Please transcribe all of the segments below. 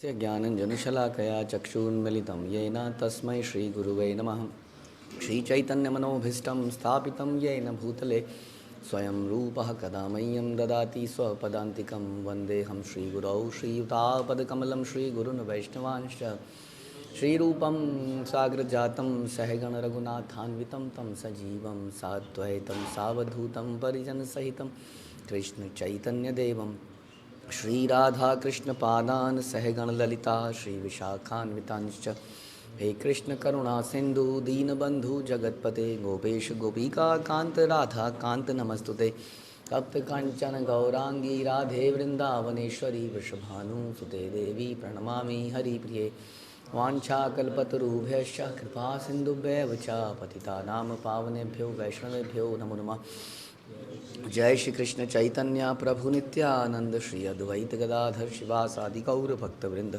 ज्ञानञ्जनशलाकया चक्षुन्मिलितं येन तस्मै श्रीगुरुवे नमः। श्रीचैतन्यमनोभीष्टं स्थापितं येन भूतले स्वयं रूपः कदा मह्यं ददाति स्वपदान्तिकं वन्देऽहं श्रीगुरौ श्रीयुतापदकमलं श्रीगुरुन् वैष्णवांश्च श्रीरूपं साग्रजातं सहगणरघुनाथान्वितं तं सजीवं साद्वैतं सावधूतं परिजनसहितं कृष्णचैतन्यदेवं श्रीराधाकृष्णपादान् सहगण ललिता श्रीविशाखान्वितांश्च हे कृष्ण करुणा सिंधु दीनबंधु जगतपते गोपेश गोपिका कांत राधा कांत नमस्तुते तप्त कांचन गौरांगी राधे वृंदावनेश्वरी वृषभानुसुते देवी प्रणमामि हरिप्रिये वाञ्छाकल्पतरुभ्यश्च कृपा सिन्धुभ्येव च पतितानां पावनेभ्यो वैष्णवेभ्यो नमो नमः। जय श्री कृष्ण चैतन्य प्रभु नित्यानंद श्री अद्वैत गदाधर शिवासादि गौर भक्तवृंद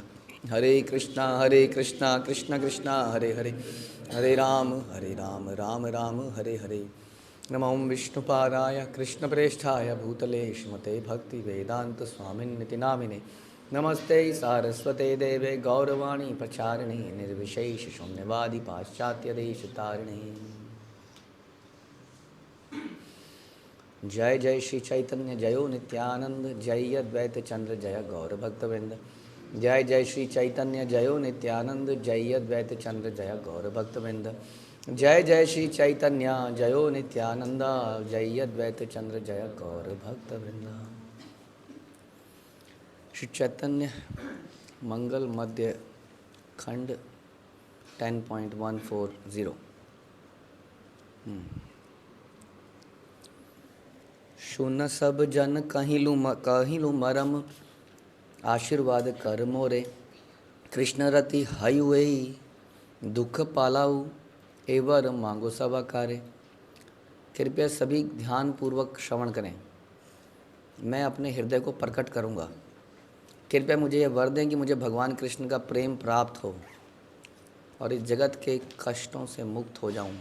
हरे कृष्णा कृष्ण कृष्ण हरे हरे हरे राम राम राम हरे हरे। नमो विष्णुपादाय कृष्णप्रेष्ठाय भूतले श्रीमते भक्ति वेदांत स्वामिन्निति नामिने नमस्ते सारस्वते देवे गौरवाणी प्रचारिणे निर्विशेष शून्यवादी पाश्चात्य देश तारिणे। जय जय श्री चैतन्य जयो नित्यानंद जय अद्वैत चंद्र जय गौर भक्तवृंद। जय जय श्री चैतन्य जयो नित्यानंद जय अद्वैत चंद्र जय गौर भक्तवृंद। जय जय श्री चैतन्य जयो नित्यानंद जय अद्वैत चंद्र जय गौर भक्तवृंद। श्री चैतन्य मंगल मध्य खंड 10.140। सुन सब जन कहीं लू मरम आशीर्वाद कर मोरे कृष्ण रति हयुए दुख पालाऊ एवर मांगो सब आकारे। कृपया सभी ध्यान पूर्वक श्रवण करें, मैं अपने हृदय को प्रकट करूंगा। कृपया मुझे यह वर दें कि मुझे भगवान कृष्ण का प्रेम प्राप्त हो और इस जगत के कष्टों से मुक्त हो जाऊं।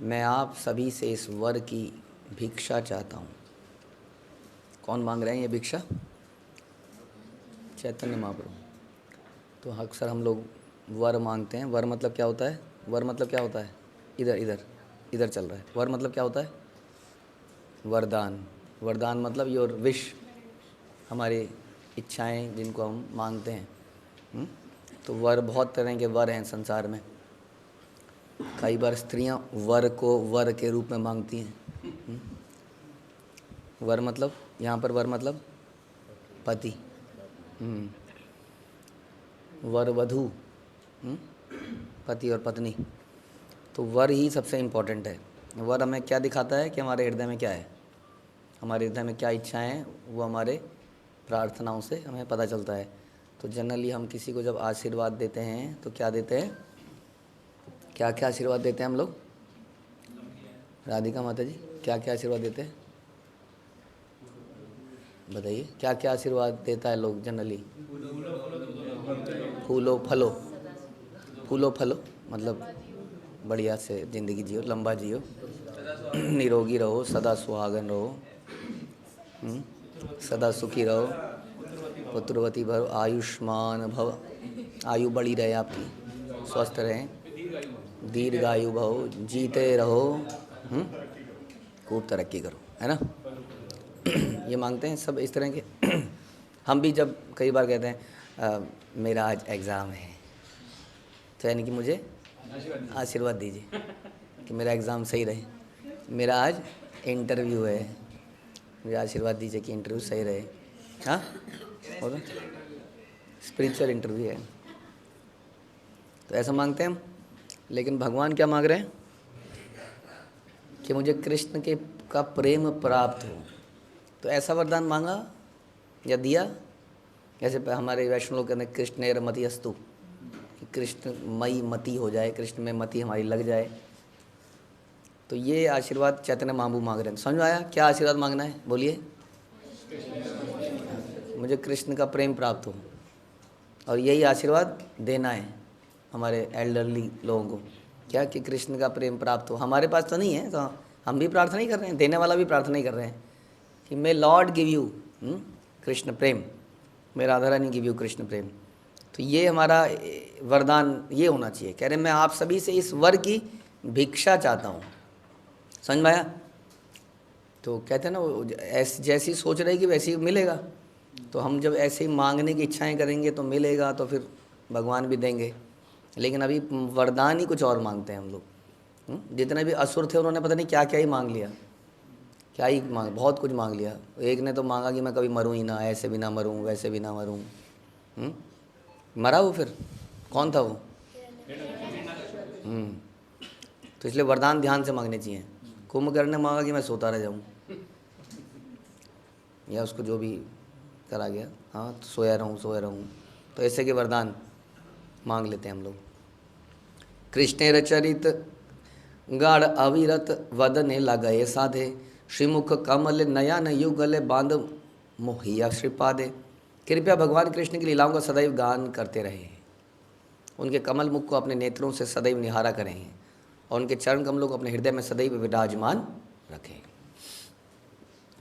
मैं आप सभी से इस वर की भिक्षा चाहता हूँ। कौन मांग रहे हैं ये भिक्षा? चैतन्य महाप्रभु। तो अक्सर हम लोग वर मांगते हैं। वर मतलब क्या होता है? वर मतलब क्या होता है? इधर इधर इधर चल रहा है। वर मतलब क्या होता है? वरदान। वरदान मतलब योर विश, हमारी इच्छाएं जिनको हम मांगते हैं। तो वर बहुत तरह के वर हैं संसार में। कई बार स्त्रियां वर को वर के रूप में मांगती हैं। वर मतलब यहाँ पर वर मतलब पति, वर वधू, पति और पत्नी। तो वर ही सबसे इम्पोर्टेंट है। वर हमें क्या दिखाता है कि हमारे हृदय में क्या है, हमारे हृदय में क्या इच्छाएं हैं, वो हमारे प्रार्थनाओं से हमें पता चलता है। तो जनरली हम किसी को जब आशीर्वाद देते हैं तो क्या देते हैं, क्या क्या आशीर्वाद देते हैं हम लोग? राधिका माता जी क्या क्या आशीर्वाद देते हैं बताइए? क्या क्या आशीर्वाद देता है लोग जनरली? फूलो फलो। फूलो फलो मतलब बढ़िया से ज़िंदगी जियो, लंबा जियो, निरोगी रहो, सदा सुहागन रहो, सदा सुखी रहो, पुत्रवती भव, आयुष्मान भव, आयु बढ़ी रहे आपकी, स्वस्थ रहें, दीर्घायु भव, जीते रहो, खूब तरक्की करो, है ना? ये मांगते हैं सब इस तरह के। हम भी जब कई बार कहते हैं मेरा आज एग्ज़ाम है, तो यानी कि मुझे आशीर्वाद दीजिए कि मेरा एग्ज़ाम सही रहे। मेरा आज इंटरव्यू है, मुझे आशीर्वाद दीजिए कि इंटरव्यू सही रहे। हाँ, होगा स्पिरिचुअल इंटरव्यू है, तो ऐसा मांगते हैं हम। लेकिन भगवान क्या मांग रहे हैं कि मुझे कृष्ण के का प्रेम प्राप्त हो। तो ऐसा वरदान मांगा या दिया, जैसे हमारे वैष्णव लोग कहते हैं कृष्णेर मति अस्तु, कि कृष्ण मई मति हो जाए, कृष्ण में मति हमारी लग जाए। तो ये आशीर्वाद चैतन्य महाप्रभु मांग रहे हैं। समझ में आया क्या आशीर्वाद मांगना है? बोलिए। मुझे कृष्ण का प्रेम प्राप्त हो, और यही आशीर्वाद देना है हमारे एल्डरली लोगों को, क्या कि कृष्ण का प्रेम प्राप्त हो। हमारे पास तो नहीं है, तो हम भी प्रार्थना ही कर रहे हैं, देने वाला भी प्रार्थना ही कर रहे हैं कि my lord give you Krishna प्रेम। मैं राधा रानी गिव यू कृष्ण प्रेम। तो ये हमारा वरदान ये होना चाहिए। कह रहे मैं आप सभी से इस वर की भिक्षा चाहता हूँ। समझ में आया? तो कहते हैं ना ऐसी जैसी सोच रहेगी वैसी ही मिलेगा। तो हम जब ऐसे ही मांगने की इच्छाएं करेंगे तो मिलेगा, तो फिर भगवान भी देंगे। लेकिन अभी वरदान ही कुछ और मांगते हैं हम लोग। जितने भी असुर थे उन्होंने पता नहीं क्या क्या ही मांग लिया, क्या ही मांग, बहुत कुछ मांग लिया। एक ने तो मांगा कि मैं कभी मरूं ही ना, ऐसे भी ना मरूं, वैसे भी ना मरूं। मरा वो फिर? कौन था वो? तो इसलिए वरदान ध्यान से मांगने चाहिए। कुंभकर्ण ने मांगा कि मैं सोता रह जाऊं, या उसको जो भी करा गया, हाँ तो सोया रहूं। तो ऐसे के वरदान मांग लेते हैं हम लोग। कृष्णेर चरित गाढ़ अविरत वदने लगाए साधे, श्रीमुख कमल नयन युगल बांध मोहिया श्रीपादे। कृपया भगवान कृष्ण की लीलाओं का सदैव गान करते रहे, उनके कमल मुख को अपने नेत्रों से सदैव निहारा करें और उनके चरण कमलों को अपने हृदय में सदैव विराजमान रखें।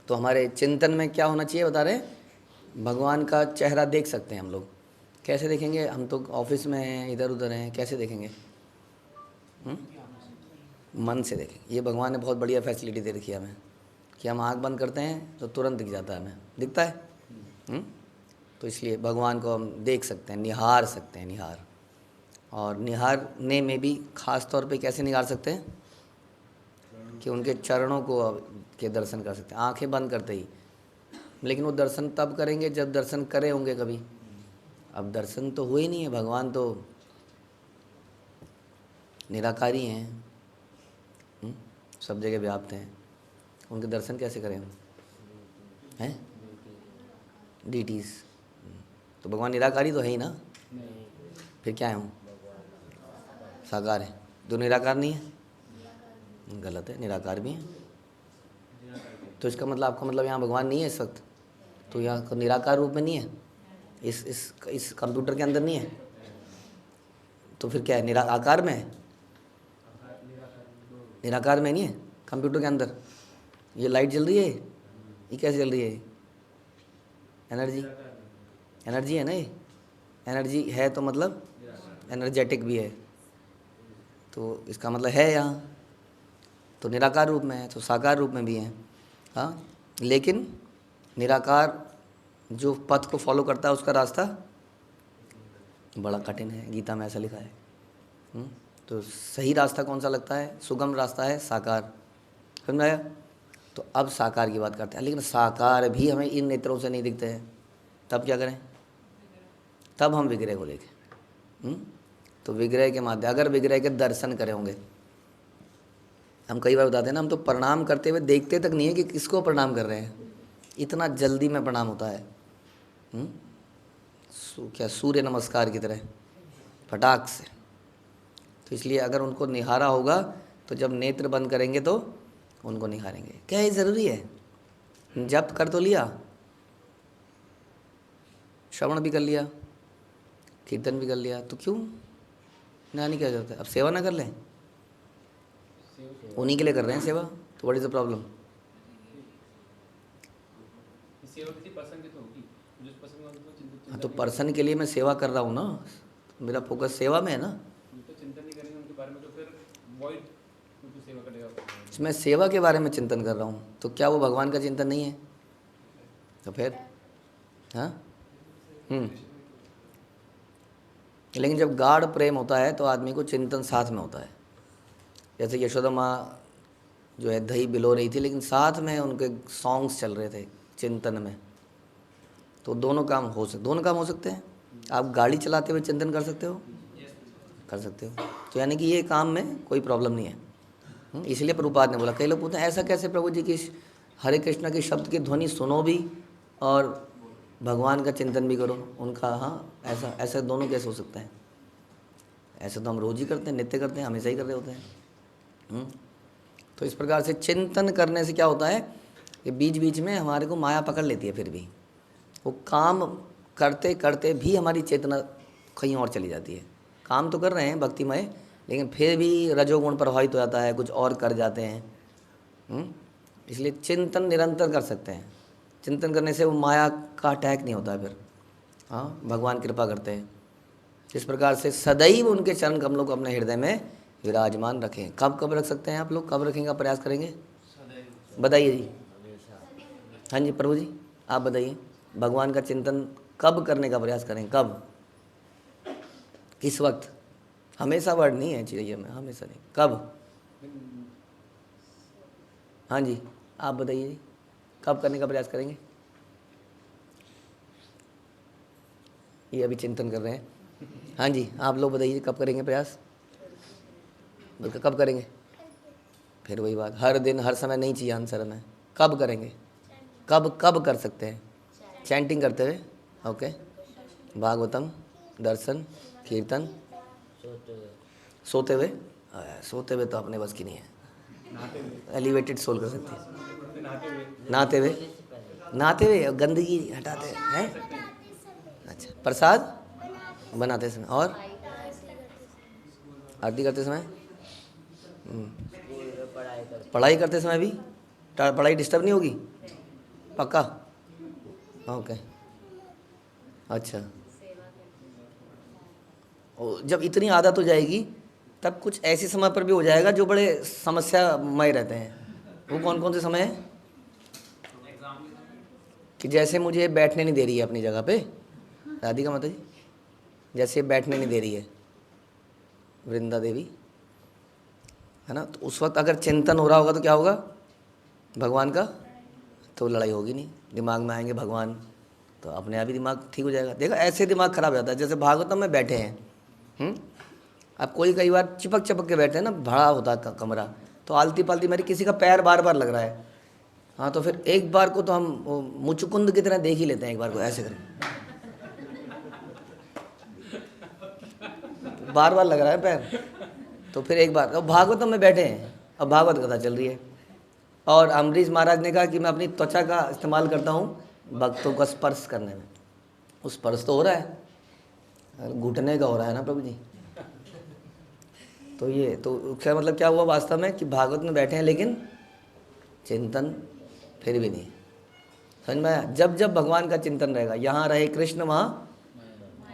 तो हमारे चिंतन में क्या होना चाहिए बता रहे? भगवान का चेहरा देख सकते हैं हम लोग। कैसे देखेंगे? हम तो ऑफिस में हैं, इधर उधर हैं, कैसे देखेंगे? मन से देखेंगे। ये भगवान ने बहुत बढ़िया फैसिलिटी दे रखी है हमें कि हम आँख बंद करते हैं तो तुरंत दिख जाता है, हमें दिखता है। तो इसलिए भगवान को हम देख सकते हैं, निहार सकते हैं, निहार। और निहारने में भी ख़ास तौर पे कैसे निहार सकते हैं? कि उनके चरणों को के दर्शन कर सकते हैं आंखें बंद करते ही। लेकिन वो दर्शन तब करेंगे जब दर्शन करे होंगे कभी। अब दर्शन तो हुए नहीं है, भगवान तो निराकारी हैं, सब जगह व्याप्त हैं, उनके दर्शन कैसे करें हम? हैं डीटीज। तो भगवान निराकारी तो है ही ना, फिर क्या है हम? साकार है। जो निराकार नहीं है गलत है, निराकार भी है। तो इसका मतलब, आपका मतलब यहाँ भगवान नहीं है इस वक्त? तो यहाँ निराकार रूप में नहीं है, इस कंप्यूटर के अंदर नहीं है, तो फिर क्या है? निराकार में है? निराकार में नहीं है कंप्यूटर के अंदर। ये लाइट जल रही है, ये कैसे जल रही है? एनर्जी है ना, ये एनर्जी है तो मतलब एनर्जेटिक भी है, तो इसका मतलब है यहाँ। तो निराकार रूप में है तो साकार रूप में भी है। हाँ, लेकिन निराकार जो पथ को फॉलो करता है उसका रास्ता बड़ा कठिन है, गीता में ऐसा लिखा है। तो सही रास्ता कौन सा लगता है? सुगम रास्ता है साकार। समझ में आया? तो अब साकार की बात करते हैं। लेकिन साकार भी हमें इन नेत्रों से नहीं दिखते हैं, तब क्या करें? तब हम विग्रह को देखें। तो विग्रह के माध्यम, अगर विग्रह के दर्शन करे होंगे, हम कई बार बताते हैं ना, हम तो प्रणाम करते हुए देखते तक नहीं है कि किसको प्रणाम कर रहे हैं, इतना जल्दी में प्रणाम होता है। क्या सूर्य नमस्कार की तरह फटाक से। तो इसलिए अगर उनको निहारा होगा तो जब नेत्र बंद करेंगे तो उनको निहारेंगे। क्या ये ज़रूरी है? जप कर तो लिया, श्रवण भी कर लिया, कीर्तन भी कर लिया, तो क्यों ना नहीं किया जाता? अब सेवा ना कर लें? उन्हीं के लिए कर रहे हैं सेवा, तो व्हाट इज़ द प्रॉब्लम? हाँ, तो पर्सन के लिए मैं सेवा कर रहा हूँ ना, मेरा फोकस सेवा में है ना। मैं सेवा के बारे में चिंतन कर रहा हूँ, तो क्या वो भगवान का चिंतन नहीं है? तो फिर हाँ। लेकिन जब गाढ़ प्रेम होता है तो आदमी को चिंतन साथ में होता है। जैसे यशोदा माँ जो है दही बिलो रही थी, लेकिन साथ में उनके सॉन्ग्स चल रहे थे चिंतन में, तो दोनों काम हो सकते हैं। आप गाड़ी चलाते हुए चिंतन कर सकते हो, कर सकते हो। तो यानी कि ये काम में कोई प्रॉब्लम नहीं है। इसलिए प्रभुपाद ने बोला, कई लोग पूछते हैं ऐसा कैसे प्रभु जी की हरे कृष्णा के शब्द की ध्वनि सुनो भी और भगवान का चिंतन भी करो उनका। हाँ, ऐसा दोनों कैसे हो सकता है? ऐसा तो हम रोज ही करते हैं, नित्य करते हैं, हमेशा ही कर रहे होते हैं। तो इस प्रकार से चिंतन करने से क्या होता है कि बीच बीच में हमारे को माया पकड़ लेती है, फिर भी वो काम करते करते भी हमारी चेतना कहीं और चली जाती है। काम तो कर रहे हैं भक्तिमय, लेकिन फिर भी रजोगुण प्रभावित हो जाता है, कुछ और कर जाते हैं। इसलिए चिंतन निरंतर कर सकते हैं। चिंतन करने से वो माया का अटैक नहीं होता है, फिर हाँ, भगवान कृपा करते हैं। इस प्रकार से सदैव उनके चरण कमलों को अपने हृदय में विराजमान रखें। कब कब रख सकते हैं आप लोग, कब रखेंगे, प्रयास करेंगे? बताइए जी। हाँ जी प्रभु जी, आप बताइए, भगवान का चिंतन कब करने का प्रयास करें, कब, किस वक्त? हमेशा वर्ड नहीं है चाहिए में, हमेशा नहीं, कब? हाँ जी, आप बताइए जी, कब करने का प्रयास करेंगे? ये अभी चिंतन कर रहे हैं। हाँ जी, आप लोग बताइए कब करेंगे प्रयास, बल्कि कब करेंगे? फिर वही बात, हर दिन हर समय नहीं चाहिए आंसर हमें, कब करेंगे, कब कब कर सकते हैं? चैंटिंग करते हुए, ओके, भागवतम, दर्शन, कीर्तन, सोते हुए, सोते हुए तो अपने बस की नहीं है, एलिवेटेड सोल कर सकती है। नहाते हुए, नहाते हुए गंदगी हटाते हैं। अच्छा, प्रसाद बनाते समय और आरती करते समय, पढ़ाई करते समय भी, पढ़ाई डिस्टर्ब नहीं होगी? पक्का? ओके, अच्छा। जब इतनी आदत हो जाएगी तब कुछ ऐसे समय पर भी हो जाएगा जो बड़े समस्यामय रहते हैं। वो कौन कौन से समय हैं? कि जैसे मुझे बैठने नहीं दे रही है अपनी जगह पे राधिका माता जी, जैसे बैठने नहीं दे रही है वृंदा देवी, है ना, तो उस वक्त अगर चिंतन हो रहा होगा तो क्या होगा भगवान का, तो लड़ाई होगी नहीं, दिमाग में आएंगे भगवान, तो अपने आप ही दिमाग ठीक हो जाएगा। देखो ऐसे दिमाग खराब हो जाता है, जैसे भागवतम में बैठे हैं, अब कोई कई बार चिपक चिपक के बैठे हैं ना, बड़ा होता है कमरा, तो आलती पालती मेरी किसी का पैर बार बार लग रहा है, हाँ, तो फिर एक बार को तो हम मुचुकुंद की तरह देख ही लेते हैं, एक बार को ऐसे करें, बार बार लग रहा है पैर, तो फिर एक बार, अब भागवतम में बैठे हैं, अब भागवत कथा चल रही है, और अम्बरीश महाराज ने कहा कि मैं अपनी त्वचा का इस्तेमाल करता हूँ भक्तों का स्पर्श करने में, उस स्पर्श तो हो रहा है, घुटने का हो रहा है ना प्रभु जी। तो ये तो क्या मतलब, क्या हुआ वास्तव में कि भागवत में बैठे हैं लेकिन चिंतन फिर भी नहीं, समझ में आया? जब जब भगवान का चिंतन रहेगा, यहाँ रहे कृष्ण वहाँ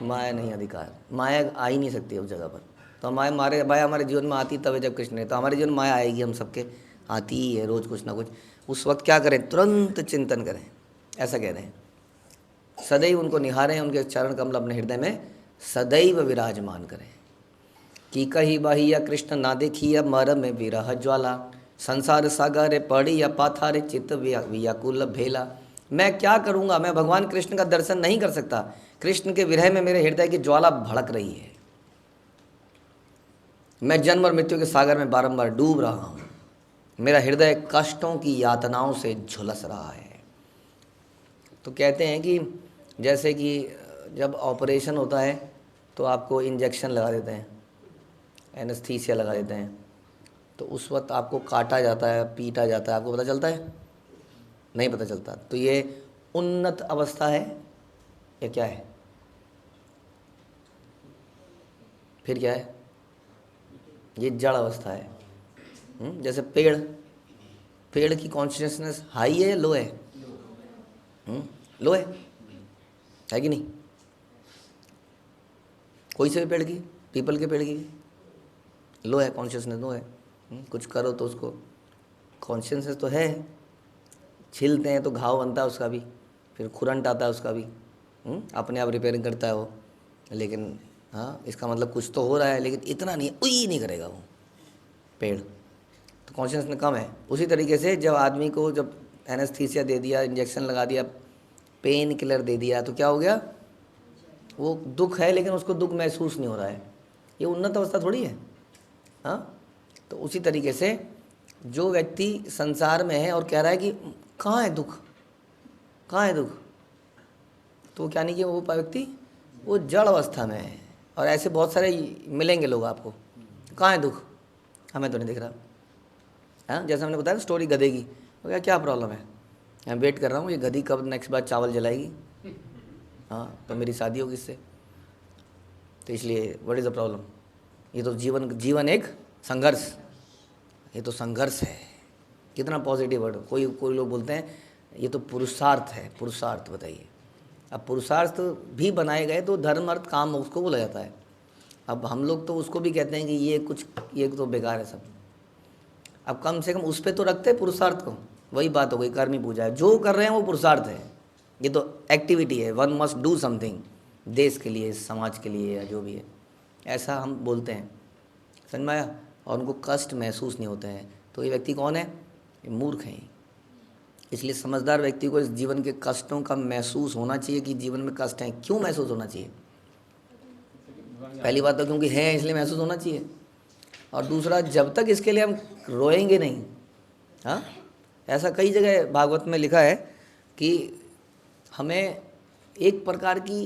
माया नहीं अधिकार, माया आ ही नहीं सकती उस जगह पर, तो माया हमारे जीवन में आती तब जब कृष्ण है, तो हमारे जीवन में माया आएगी, हम सबके आती ही है रोज़ कुछ ना कुछ, उस वक्त क्या करें, तुरंत चिंतन करें, ऐसा कह रहे हैं, सदैव उनको निहारें, उनके चरण कमल अपने हृदय में सदैव विराजमान करें। कि कही बहिया कृष्ण ना देखिया मर में विरह ज्वाला, संसार सागर पड़ी या पाथारे चित्त व्याकुल भेला। मैं क्या करूँगा, मैं भगवान कृष्ण का दर्शन नहीं कर सकता, कृष्ण के विरह में मेरे हृदय की ज्वाला भड़क रही है, मैं जन्म और मृत्यु के सागर में बारंबार डूब रहा हूँ, मेरा हृदय कष्टों की यातनाओं से झुलस रहा है। तो कहते हैं कि जैसे कि जब ऑपरेशन होता है तो आपको इंजेक्शन लगा देते हैं, एनेस्थीसिया लगा देते हैं, तो उस वक्त आपको काटा जाता है, पीटा जाता है, आपको पता चलता है? नहीं पता चलता। तो ये उन्नत अवस्था है या क्या है? फिर क्या है? ये जड़ अवस्था है। जैसे पेड़ की कॉन्शियसनेस हाई है या लो है? लो है कि नहीं? कोई से भी पेड़ की, पीपल के पेड़ की लो है, कॉन्शियसनेस लो है। कुछ करो तो उसको कॉन्शियसनेस तो है, छीलते हैं तो घाव बनता है उसका भी, फिर खुरंट आता है उसका भी, अपने आप रिपेयरिंग करता है वो, लेकिन हाँ इसका मतलब कुछ तो हो रहा है, लेकिन इतना नहीं, उई नहीं करेगा वो पेड़, तो कॉन्शियसनेस कम है। उसी तरीके से जब आदमी को जब एनेस्थीसिया दे दिया, इंजेक्शन लगा दिया, पेन किलर दे दिया, तो क्या हो गया, वो दुख है लेकिन उसको दुख महसूस नहीं हो रहा है, ये उन्नत अवस्था थोड़ी है। हाँ, तो उसी तरीके से जो व्यक्ति संसार में है और कह रहा है कि कहाँ है दुख, कहाँ है दुख, तो क्या नहीं कि वो व्यक्ति वो जड़ अवस्था में है। और ऐसे बहुत सारे मिलेंगे लोग आपको, कहाँ है दुख, हमें तो नहीं दिख रहा। हाँ, जैसे हमने बताया स्टोरी गधे की, तो क्या प्रॉब्लम है, मैं वेट कर रहा हूँ ये गधी कब नेक्स्ट बार चावल जलाएगी, हाँ तो मेरी शादी होगी इससे, तो इसलिए व्हाट इज़ द प्रॉब्लम। ये तो जीवन एक संघर्ष, ये तो संघर्ष है। कितना पॉजिटिव वर्ड, कोई लोग बोलते हैं ये तो पुरुषार्थ है, पुरुषार्थ बताइए, अब पुरुषार्थ भी बनाए गए तो धर्म अर्थ काम उसको बोला जाता है। अब हम लोग तो उसको भी कहते हैं कि ये तो बेकार है सब। अब कम से कम उस पर तो रखते हैं पुरुषार्थ को। वही बात हो गई, कर्मी पूजा है, जो कर रहे हैं वो पुरुषार्थ है। ये तो एक्टिविटी है, वन मस्ट डू समथिंग, देश के लिए, समाज के लिए, या जो भी है, ऐसा हम बोलते हैं। समझ में आया? और उनको कष्ट महसूस नहीं होते हैं। तो ये व्यक्ति कौन है? ये मूर्ख हैं। इसलिए समझदार व्यक्ति को इस जीवन के कष्टों का महसूस होना चाहिए कि जीवन में कष्ट हैं। क्यों महसूस होना चाहिए? पहली बात तो क्योंकि है इसलिए महसूस होना चाहिए। और दूसरा, जब तक इसके लिए हम रोएंगे नहीं, हाँ, ऐसा कई जगह भागवत में लिखा है कि हमें एक प्रकार की,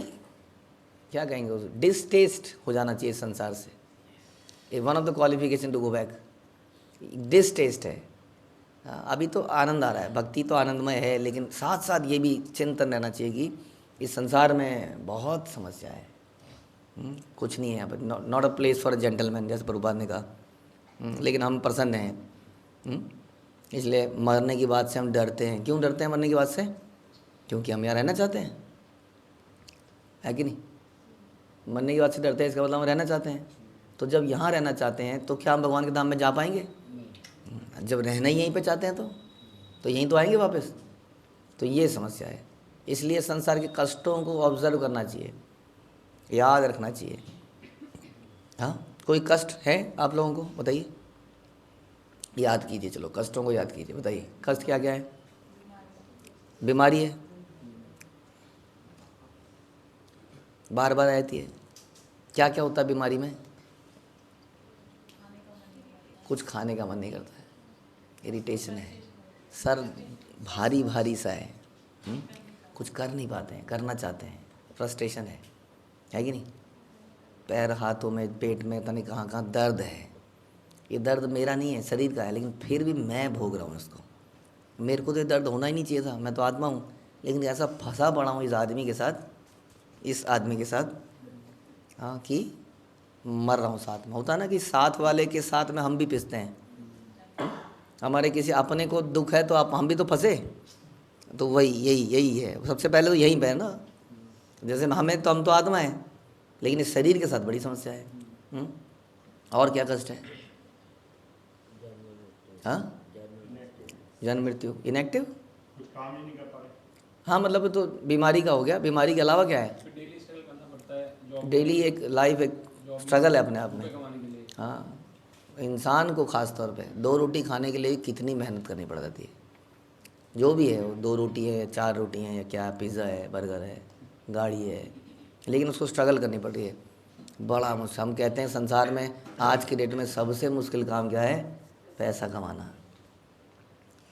क्या कहेंगे उस, डिसटेस्ट हो जाना चाहिए संसार से। One of the qualification to go back, distaste है। अभी तो आनंद आ रहा है, भक्ति तो आनंदमय है, लेकिन साथ साथ ये भी चिंतन रहना चाहिए कि इस संसार में बहुत समस्या है। कुछ नहीं है यहाँ पर, not a place for a gentleman, जैसे प्रभुपाद ने कहा। लेकिन हम प्रसन्न हैं। इसलिए मरने की बात से हम डरते हैं। क्यों डरते हैं मरने की बात से? क्योंकि हम यहाँ रहना चाहते हैं, है कि नहीं? मरने की बात से डरते हैं, इसका मतलब हम रहना चाहते हैं। तो जब यहाँ रहना चाहते हैं तो क्या हम भगवान के धाम में जा पाएंगे? जब रहना ही यहीं पे चाहते हैं तो यहीं तो आएंगे वापस। तो ये समस्या है। इसलिए संसार के कष्टों को ऑब्जर्व करना चाहिए, याद रखना चाहिए। हाँ, कोई कष्ट है आप लोगों को? बताइए, याद कीजिए। चलो कष्टों को याद कीजिए, बताइए कष्ट क्या क्या है? बीमारी है, बार बार आती है। क्या क्या होता है बीमारी में? कुछ खाने का मन नहीं करता है, इरिटेशन है, सर भारी भारी सा है, कुछ कर नहीं पाते हैं, करना चाहते हैं, फ्रस्ट्रेशन है कि नहीं? पैर हाथों में, पेट में, पता नहीं कहाँ कहाँ दर्द है। ये दर्द मेरा नहीं है, शरीर का है, लेकिन फिर भी मैं भोग रहा हूँ इसको। मेरे को तो ये दर्द होना ही नहीं चाहिए था, मैं तो आत्मा हूँ, लेकिन ऐसा फंसा पड़ा हूँ इस आदमी के साथ, हाँ, कि मर रहा हूँ साथ में। होता ना कि साथ वाले के साथ में हम भी पिसते हैं। हमारे किसी अपने को दुख है तो हम भी तो फंसे। तो वही यही है सबसे पहले तो यहीं पे है ना। जैसे हमें तो, हम तो आत्मा है, लेकिन इस शरीर के साथ बड़ी समस्या है। और क्या कष्ट है? हाँ, जन्म मृत्यु, इनएक्टिव, काम ही नहीं कर पा रहे। हाँ, मतलब तो बीमारी का हो गया। बीमारी के अलावा क्या है? डेली स्ट्रगल करना पड़ता है, डेली एक लाइफ, एक स्ट्रगल है अपने आप में। कमाने के लिए। हाँ, इंसान को ख़ास तौर पे 2 रोटी खाने के लिए कितनी मेहनत करनी पड़ जाती है। जो भी है, वो 2 रोटी है या 4 रोटी है या क्या, पिज़्ज़ा है, बर्गर है, गाड़ी है, लेकिन उसको स्ट्रगल करनी पड़ रही है। बड़ा मुश्किल। हम कहते हैं संसार में आज की डेट में सबसे मुश्किल काम क्या है? पैसा कमाना।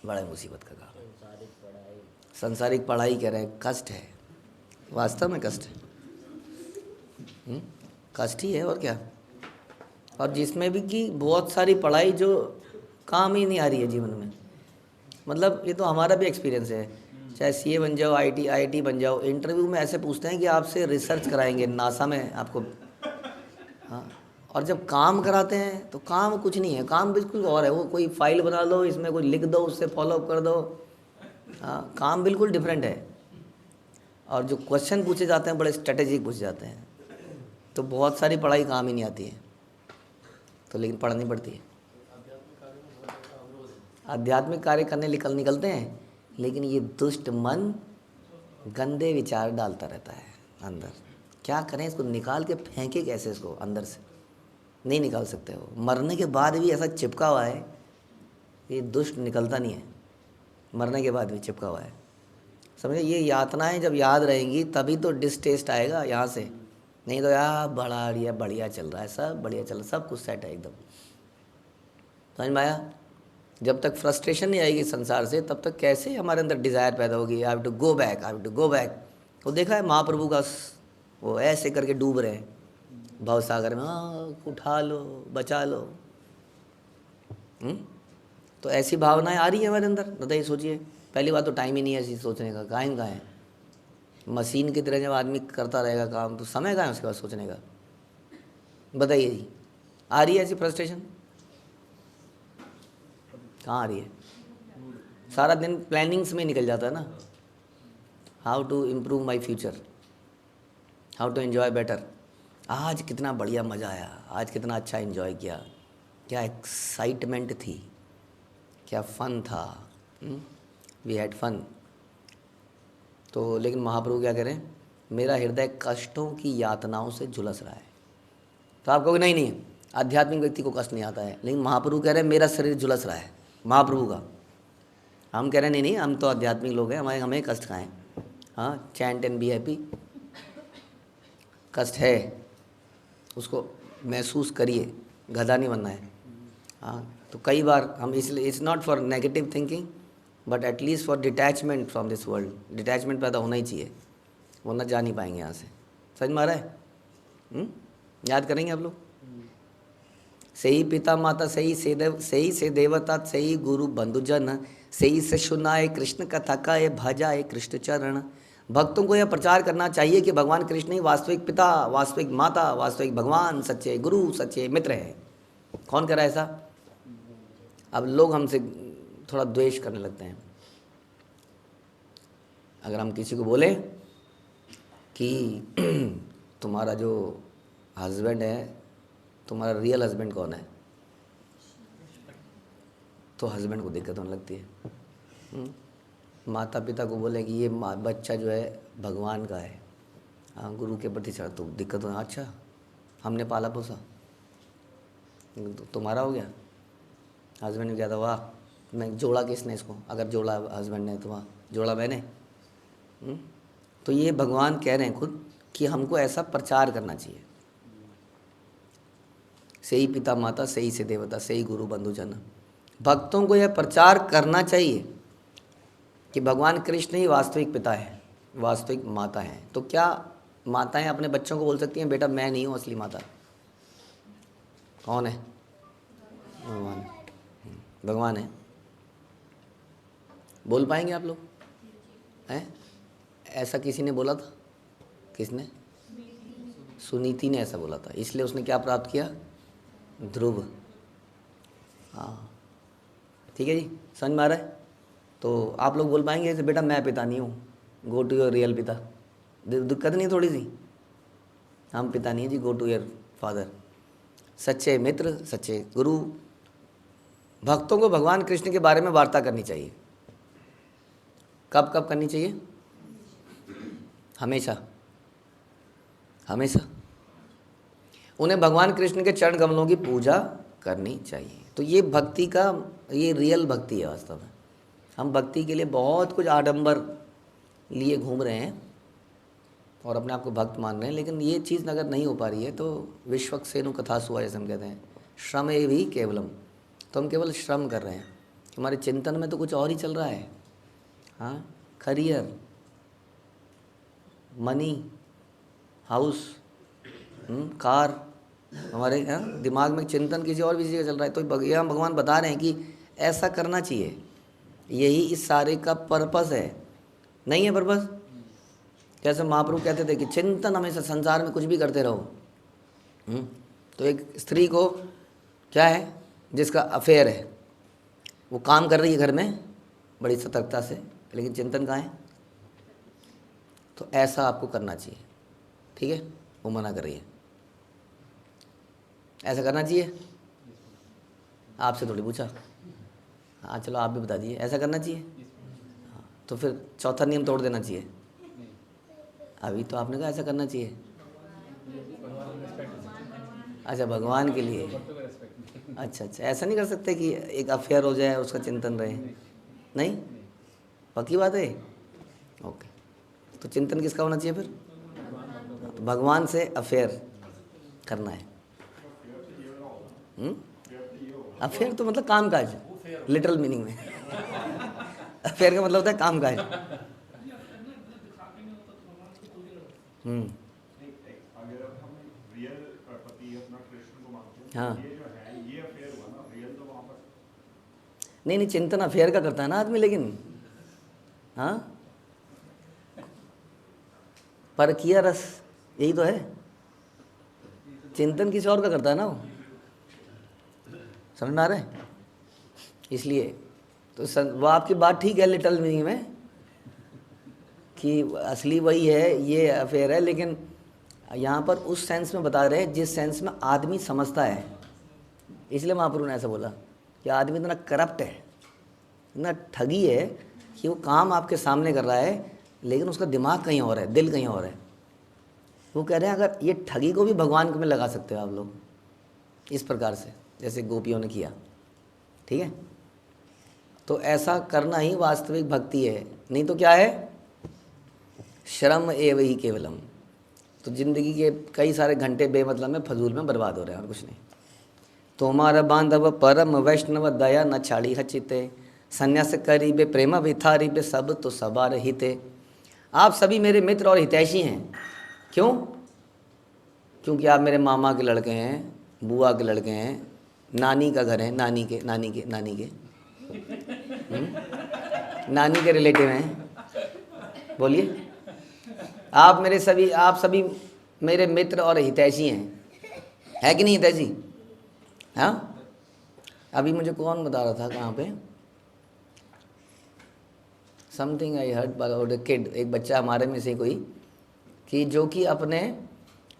बड़ा मुसीबत का काम। सांसारिक पढ़ाई कह रहे हैं, कष्ट है, वास्तव में कष्ट है। कष्ट ही है और क्या। और जिसमें भी कि बहुत सारी पढ़ाई जो काम ही नहीं आ रही है जीवन में। मतलब ये तो हमारा भी एक्सपीरियंस है, चाहे सीए बन जाओ, आईटी बन जाओ, इंटरव्यू में ऐसे पूछते हैं कि आपसे रिसर्च कराएंगे नासा में आपको। हाँ, और जब काम कराते हैं तो काम कुछ नहीं है, काम बिल्कुल और है। वो कोई फाइल बना लो, इसमें कोई लिख दो, उससे फॉलोअप कर दो। हाँ, काम बिल्कुल डिफरेंट है। और जो क्वेश्चन पूछे जाते हैं बड़े स्ट्रेटेजिक पूछे जाते हैं। तो बहुत सारी पढ़ाई काम ही नहीं आती है, तो लेकिन पढ़नी पड़ती है। आध्यात्मिक कार्य करने निकलते हैं, लेकिन ये दुष्ट मन गंदे विचार डालता रहता है अंदर। क्या करें इसको? निकाल के फेंके कैसे इसको अंदर से? नहीं निकाल सकते हो। मरने के बाद भी ऐसा चिपका हुआ है, ये दुष्ट निकलता नहीं है, मरने के बाद भी चिपका हुआ है। समझे? ये यातनाएं जब याद रहेंगी तभी तो डिसटेस्ट आएगा यहाँ से। नहीं तो यार बढ़िया चल रहा है, सब बढ़िया चल रहा है, सब कुछ सेट है एकदम। समझ में आया? जब तक फ्रस्ट्रेशन नहीं आएगी संसार से, तब तक कैसे हमारे अंदर डिज़ायर पैदा होगी, I have to go back, I have to go back. वो देखा है महाप्रभु का, वो ऐसे करके डूब रहे हैं भव सागर में, हाँ उठा लो, बचा लो। तो ऐसी भावनाएं आ रही है हमारे अंदर। बताइए, सोचिए। पहली बात तो टाइम ही नहीं है ऐसी सोचने का, कहाँ है। मशीन की तरह जब आदमी करता रहेगा काम, तो समय कहाँ है उसके बाद सोचने का? बताइए जी, आ रही है ऐसी फ्रस्ट्रेशन? कहाँ आ रही है? सारा दिन प्लानिंग्स में निकल जाता है ना। How to improve my future, how to enjoy better. आज कितना बढ़िया मज़ा आया, आज कितना अच्छा एंजॉय किया, क्या एक्साइटमेंट थी, क्या फ़न था, वी हैड फन। तो लेकिन महाप्रभु क्या करें, मेरा हृदय कष्टों की यातनाओं से झुलस रहा है। तो आप कहोगे नहीं नहीं, आध्यात्मिक व्यक्ति को कष्ट नहीं आता है, लेकिन महाप्रभु कह रहे हैं मेरा शरीर झुलस रहा है महाप्रभु का। हम कह रहे हैं नहीं नहीं, हम तो आध्यात्मिक लोग हैं, हमें कष्ट कहाँ है। हाँ, चैंट एंड बी हैप्पी। कष्ट है, उसको महसूस करिए, गधा नहीं बनना है। हाँ, तो कई बार हम इसलिए, it's not for negative thinking but at least for detachment from this world. Detachment पैदा होना ही चाहिए, वरना जा नहीं पाएंगे यहाँ से। समझ में आ रहा है? याद करेंगे आप लोग। सही पिता माता, सही से देवता, सही गुरु बंधुजन, सही से सुनाए कृष्ण कथा का ये भजाए कृष्ण चरण। भक्तों को यह प्रचार करना चाहिए कि भगवान कृष्ण ही वास्तविक पिता, वास्तविक माता, वास्तविक भगवान, सच्चे गुरु, सच्चे मित्र हैं। कौन कह रहा है ऐसा? अब लोग हमसे थोड़ा द्वेष करने लगते हैं। अगर हम किसी को बोले कि तुम्हारा जो हस्बैंड है, तुम्हारा रियल हस्बैंड कौन है, तो हस्बैंड को दिक्कत होने लगती है। माता पिता को बोले कि ये बच्चा जो है भगवान का है, हाँ, गुरु के प्रति चढ़, तो दिक्कत हो। अच्छा, हमने पाला पोसा, तुम्हारा हो गया। हस्बैंड ने क्या था, वाह, मैं जोड़ा किसने इसको, अगर जोड़ा हस्बैंड ने तो वाह, जोड़ा मैंने। तो ये भगवान कह रहे हैं खुद कि हमको ऐसा प्रचार करना चाहिए। सही पिता माता, सही से देवता, सही गुरु बंधुजन। भक्तों को यह प्रचार करना चाहिए कि भगवान कृष्ण ही वास्तविक पिता है, वास्तविक माता है। तो क्या माताएं अपने बच्चों को बोल सकती हैं बेटा मैं नहीं हूँ असली माता? कौन है? भगवान। भगवान है। बोल पाएंगे आप लोग? हैं? ऐसा किसी ने बोला था? किसने? सुनीति ने ऐसा बोला था, इसलिए उसने क्या प्राप्त किया? ध्रुव। हाँ, ठीक है जी, समझ में आ रहा है? तो आप लोग बोल पाएंगे ऐसे बेटा मैं पिता नहीं हूँ, गो टू योर रियल पिता। दिक्कत नहीं थोड़ी सी? हम पिता नहीं है जी, गो टू योर फादर। सच्चे मित्र, सच्चे गुरु। भक्तों को भगवान कृष्ण के बारे में वार्ता करनी चाहिए। कब कब करनी चाहिए? हमेशा, हमेशा। उन्हें भगवान कृष्ण के चरण कमलों की पूजा करनी चाहिए। तो ये भक्ति का, ये रियल भक्ति है वास्तव में। हम भक्ति के लिए बहुत कुछ आडंबर लिए घूम रहे हैं और अपने आप को भक्त मान रहे हैं, लेकिन ये चीज़ अगर नहीं हो पा रही है तो विश्वक्सेनु कथा सुआ, जैसे हम कहते हैं, श्रम ए भी केवलम। तो हम केवल श्रम कर रहे हैं, हमारे चिंतन में तो कुछ और ही चल रहा है। हाँ, करियर, मनी, हाउस, कार, हमारे दिमाग में चिंतन किसी और भी चीज़ का चल रहा है। तो ये हम भगवान बता रहे हैं कि ऐसा करना चाहिए, यही इस सारे का पर्पस है। नहीं है पर्पस? जैसे महाप्रभु कहते थे कि चिंतन हमेशा, संसार में कुछ भी करते रहो। तो एक स्त्री को क्या है, जिसका अफेयर है, वो काम कर रही है घर में बड़ी सतर्कता से, लेकिन चिंतन कहाँ है? तो ऐसा आपको करना चाहिए, ठीक है? वो मना कर रही है, ऐसा करना चाहिए? आपसे थोड़ी पूछा। हाँ चलो आप भी बता दीजिए, ऐसा करना चाहिए? हाँ, तो फिर चौथा नियम तोड़ देना चाहिए। अभी तो आपने कहा ऐसा करना चाहिए। अच्छा, भगवान के लिए। अच्छा अच्छा, ऐसा नहीं कर सकते कि एक अफेयर हो जाए, उसका चिंतन रहे? नहीं, पक्की बात है। ओके, तो चिंतन किसका होना चाहिए फिर? तो भगवान से अफेयर करना है। अफेयर तो मतलब काम काज, लिटरल मीनिंग में। अफेयर का मतलब होता है काम काज। अगर हम रियल पति अपना कृष्ण को मानते हैं, हाँ, ये जो है ये अफेयर हुआ ना, रियल तो वहाँ पर नहीं नहीं, चिंतन अफेयर का करता है ना आदमी, लेकिन हाँ, पर किया रस, यही तो है। चिंतन किसी और का करता है ना वो, समझ में आ रहा है? इसलिए तो वो आपकी बात ठीक है लिटल मीनिंग में कि असली वही है, ये अफेयर है, लेकिन यहाँ पर उस सेंस में बता रहे हैं जिस सेंस में आदमी समझता है। इसलिए महाप्रभु ने ऐसा बोला कि आदमी इतना करप्ट है, इतना ठगी है कि वो काम आपके सामने कर रहा है लेकिन उसका दिमाग कहीं और है, दिल कहीं और है। वो कह रहे हैं अगर ये ठगी को भी भगवान में लगा सकते हो आप लोग इस प्रकार से, जैसे गोपियों ने किया, ठीक है। तो ऐसा करना ही वास्तविक भक्ति है, नहीं तो क्या है, श्रम एव ही केवलम। तो जिंदगी के कई सारे घंटे बेमतलब में फजूल में बर्बाद हो रहे हैं और कुछ नहीं। तुम्हारा बांधव परम वैष्णव दया न छाड़ी हचिते, संन्यास करीबे प्रेम विथारी बे सब तो सबार हिते। आप सभी मेरे मित्र और हितैषी हैं। क्यों? क्योंकि आप मेरे मामा के लड़के हैं, बुआ के लड़के हैं, नानी का घर है, नानी के नानी के रिलेटिव हैं। बोलिए, आप सभी मेरे मित्र और हितैषी हैं, है कि नहीं हितैषी? हाँ, अभी मुझे कौन बता रहा था, कहाँ पे, something I heard about a kid, एक बच्चा हमारे में से कोई, कि जो कि अपने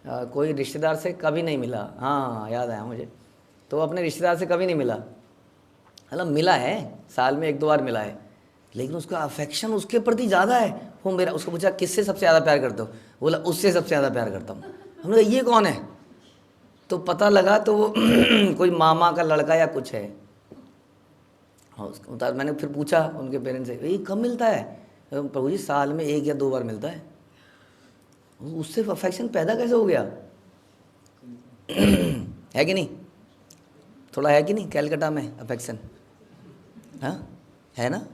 कोई रिश्तेदार से कभी नहीं मिला। हाँ याद आया मुझे। तो अपने रिश्तेदार से कभी नहीं मिला, मतलब मिला है, साल में 1-2 बार मिला है, लेकिन उसका अफेक्शन उसके प्रति ज़्यादा है। वो मेरा, उसको पूछा किससे सबसे ज़्यादा प्यार करते हो, बोला उससे सबसे ज़्यादा प्यार करता हूँ। हमने कहा ये कौन है? तो पता लगा तो वो कोई मामा का लड़का या कुछ है। हाँ, उसको मैंने फिर पूछा उनके पेरेंट्स से, ये कब मिलता है? प्रभु जी साल में 1 या 2 बार मिलता है। उससे अफेक्शन पैदा कैसे हो गया? है कि नहीं? थोड़ा है कि नहीं कैलकाटा में अफेक्शन? हाँ है ना?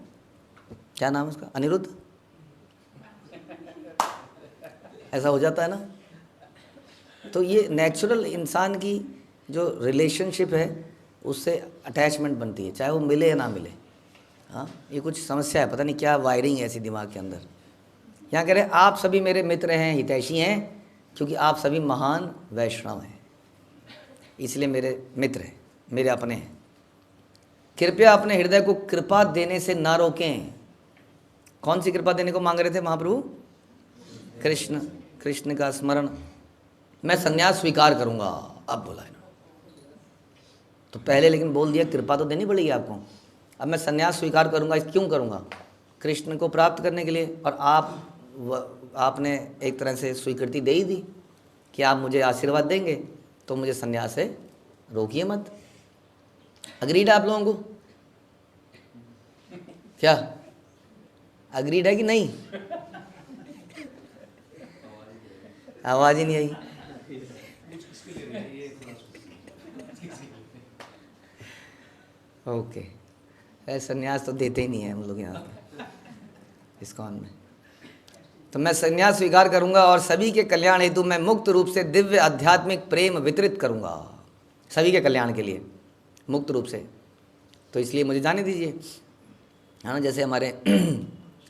क्या नाम है उसका? अनिरुद्ध? ऐसा हो जाता है ना। तो ये नेचुरल इंसान की जो रिलेशनशिप है उससे अटैचमेंट बनती है, चाहे वो मिले या ना मिले। हाँ, ये कुछ समस्या है, पता नहीं क्या वायरिंग है ऐसी दिमाग के अंदर। यहाँ कह रहे हैं आप सभी मेरे मित्र हैं, हितैषी हैं, क्योंकि आप सभी महान वैष्णव हैं, इसलिए मेरे मित्र हैं, मेरे अपने हैं। कृपया अपने हृदय को कृपा देने से ना रोकें। कौन सी कृपा देने को मांग रहे थे महाप्रभु? कृष्ण का स्मरण। मैं संन्यास स्वीकार करूंगा, अब बोला है ना। तो पहले लेकिन बोल दिया कृपा तो देनी पड़ेगी आपको। अब मैं संन्यास स्वीकार करूंगा, क्यों करूंगा? कृष्ण को प्राप्त करने के लिए। और आपने एक तरह से स्वीकृति दे ही दी कि आप मुझे आशीर्वाद देंगे, तो मुझे संन्यास से रोकिए मत। अग्रीड आप लोगों को? क्या अग्रीड है कि नहीं? आवाज ही नहीं आई। ओके, संन्यास तो देते ही नहीं है हम लोग यहाँ पे इस्कॉन में। तो मैं संन्यास स्वीकार करूंगा और सभी के कल्याण हेतु मैं मुक्त रूप से दिव्य आध्यात्मिक प्रेम वितरित करूंगा, सभी के कल्याण के लिए मुक्त रूप से। तो इसलिए मुझे जाने दीजिए, है ना। जैसे हमारे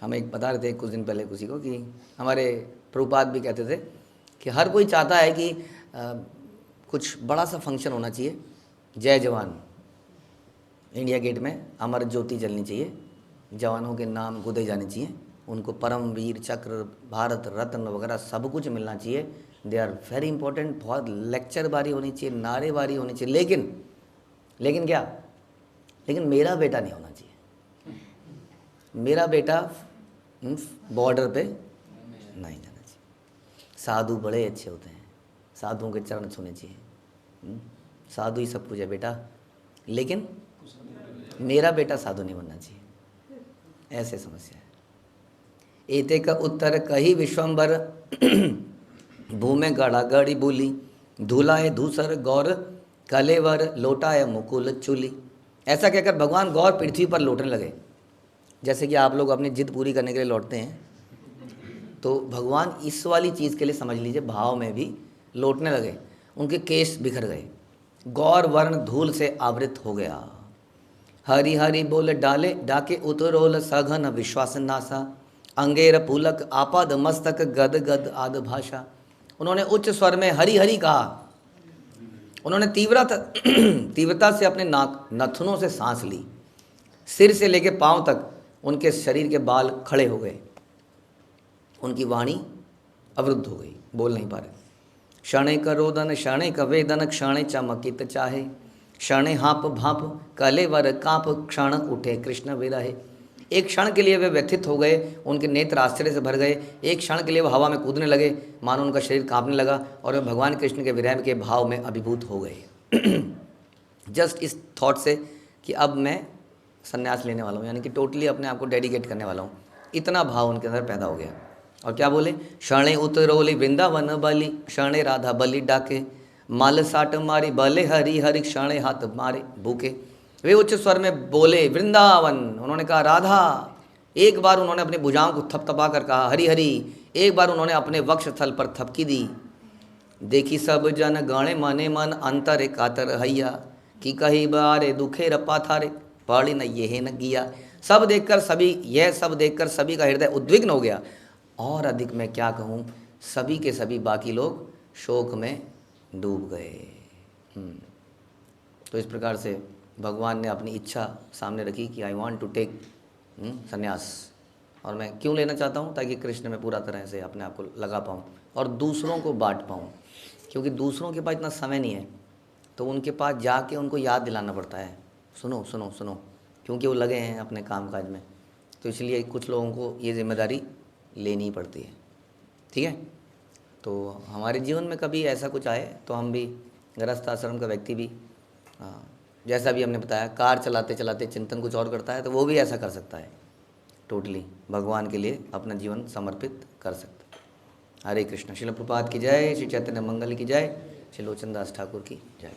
हम एक बता रहे थे कुछ दिन पहले किसी को कि हमारे प्रभुपाद भी कहते थे कि हर कोई चाहता है कि कुछ बड़ा सा फंक्शन होना चाहिए, जय जवान, इंडिया गेट में अमर ज्योति जलनी चाहिए, जवानों के नाम गुदे जाने चाहिए, उनको परम वीर चक्र, भारत रत्न वगैरह सब कुछ मिलना चाहिए। They are very important. बहुत लेक्चरबारी होनी चाहिए, नारेबारी होनी चाहिए, लेकिन क्या? लेकिन मेरा बेटा नहीं होना चाहिए। मेरा बेटा बॉर्डर पे नहीं जाना चाहिए। साधु बड़े अच्छे होते हैं, साधुओं के चरण छूने चाहिए, साधु ही सब कुछ है बेटा, लेकिन मेरा बेटा साधु नहीं बनना चाहिए। ऐसे समस्या है। एते का उत्तर कही विश्वम्बर भूमे गड़ा गड़ी बोली, धूलाए धूसर गौर कलेवर लोटाए मुकुल चूली। ऐसा कहकर भगवान गौर पृथ्वी पर लौटने लगे। जैसे कि आप लोग अपनी जिद पूरी करने के लिए लौटते हैं, तो भगवान इस वाली चीज़ के लिए समझ लीजिए भाव में भी लौटने लगे। उनके केश बिखर गए, गौर वर्ण धूल से आवृत हो गया। हरि हरि बोल डाले डाके उतरोल सघन विश्वास नासा, अंगेर पुलक आपाद मस्तक गद गद आद भाषा। उन्होंने उच्च स्वर में हरि हरि कहा। उन्होंने तीव्रता से अपने नाक नथुनों से सांस ली। सिर से लेकर पांव तक उनके शरीर के बाल खड़े हो गए। उनकी वाणी अवरुद्ध हो गई, बोल नहीं पा रहे। क्षणे करोदन क्षणे कवेदन क्षणे चमकित चाहे, क्षणे हाँप भाप कलेवर कांप क्षण उठे कृष्ण विरहे। एक क्षण के लिए वे व्यथित हो गए, उनके नेत्र आश्चर्य से भर गए। एक क्षण के लिए वो हवा में कूदने लगे, मानो उनका शरीर कांपने लगा और वे भगवान कृष्ण के विरह के भाव में अभिभूत हो गए। जस्ट इस थॉट से कि अब मैं संन्यास लेने वाला हूँ, यानी कि टोटली अपने आप को डेडिकेट करने वाला हूँ, इतना भाव उनके अंदर पैदा हो गया। और क्या बोले, क्षणे उतरोली वृंदावन बलि, क्षणे राधा बलि डाके, माल साट मारी भले हरि हरि, क्षणे हाथ मारे भूखे। वे उच्च स्वर में बोले वृंदावन, उन्होंने कहा राधा। एक बार उन्होंने अपनी भुजाओं को थपथपा कर कहा हरि हरि। एक बार उन्होंने अपने वक्ष स्थल पर थपकी दी। देखी सब जन गणे मने मन, अंतर कातर हैया, कि कही बारे दुखे रपा थारे, पढ़ी न ये न किया। सब देखकर सभी, यह सब देखकर सभी का हृदय उद्विग्न हो गया। और अधिक मैं क्या कहूँ, सभी के सभी बाकी लोग शोक में डूब गए। तो इस प्रकार से भगवान ने अपनी इच्छा सामने रखी कि आई वांट टू टेक संन्यास। और मैं क्यों लेना चाहता हूँ, ताकि कृष्ण में पूरा तरह से अपने आप को लगा पाऊँ और दूसरों को बांट पाऊँ। क्योंकि दूसरों के पास इतना समय नहीं है, तो उनके पास जाके उनको याद दिलाना पड़ता है, सुनो सुनो सुनो, क्योंकि वो लगे हैं अपने कामकाज में। तो इसलिए कुछ लोगों को ये जिम्मेदारी लेनी पड़ती है। ठीक है, तो हमारे जीवन में कभी ऐसा कुछ आए तो हम भी, गृहस्थ आश्रम का व्यक्ति भी, जैसा भी हमने बताया, कार चलाते चलाते चिंतन कुछ और करता है, तो वो भी ऐसा कर सकता है, टोटली भगवान के लिए अपना जीवन समर्पित कर सकता है। हरे कृष्ण। श्रील प्रभुपाद की जय, श्री चैतन्य मंगल की जय, श्री लोचन दास ठाकुर की जय।